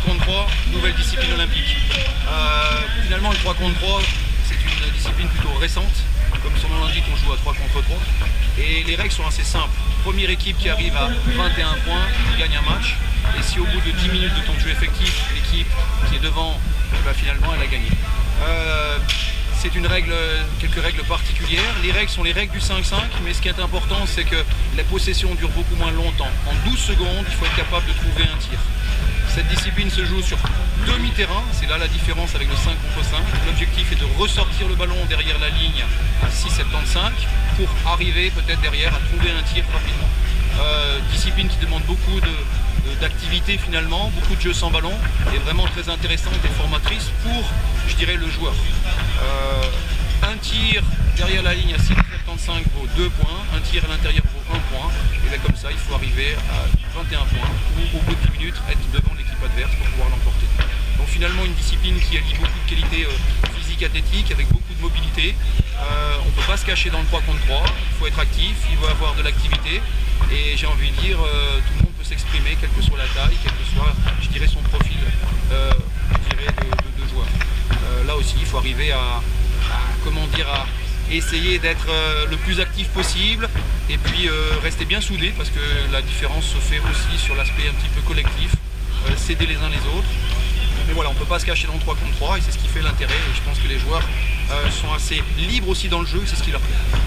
contre 3, nouvelle discipline olympique. Finalement, le 3 contre 3, c'est une discipline plutôt récente. Comme son nom l'indique, on joue à 3 contre 3. Et les règles sont assez simples. Première équipe qui arrive à 21 points gagne un match. Et si au bout de 10 minutes de temps de jeu effectif, l'équipe qui est devant, finalement, elle a gagné. C'est quelques règles particulières. Les règles sont les règles du 5-5, mais ce qui est important, c'est que la possession dure beaucoup moins longtemps. En 12 secondes, il faut être capable de trouver un tir. Cette discipline se joue sur demi-terrain, c'est là la différence avec le 5 contre 5. L'objectif est de ressortir le ballon derrière la ligne à 6,75 pour arriver peut-être derrière à trouver un tir rapidement. Discipline qui demande beaucoup d'activité finalement, beaucoup de jeux sans ballon, et vraiment très intéressante et formatrice pour, je dirais, le joueur. Un tir derrière la ligne à 6,75 vaut 2 points, un tir à l'intérieur vaut 1 point, et bien comme ça il faut arriver à 21 points, ou au bout de 10 minutes être devant l'équipe adverse pour pouvoir l'emporter. Donc finalement une discipline qui allie beaucoup de qualités physiques, athlétiques, avec beaucoup de mobilité. On ne peut pas se cacher dans le 3 contre 3, il faut être actif, il faut avoir de l'activité, et j'ai envie de dire, tout le monde peut s'exprimer, quelle que soit la taille, quel que soit, je dirais, son profil de joueur. Là aussi, il faut arriver à essayer d'être le plus actif possible, et puis rester bien soudé, parce que la différence se fait aussi sur l'aspect un petit peu collectif, s'aider les uns les autres. Mais voilà, on ne peut pas se cacher dans le 3 contre 3, et c'est ce qui fait l'intérêt, et je pense que les joueurs sont assez libres aussi dans le jeu, et c'est ce qui leur plaît.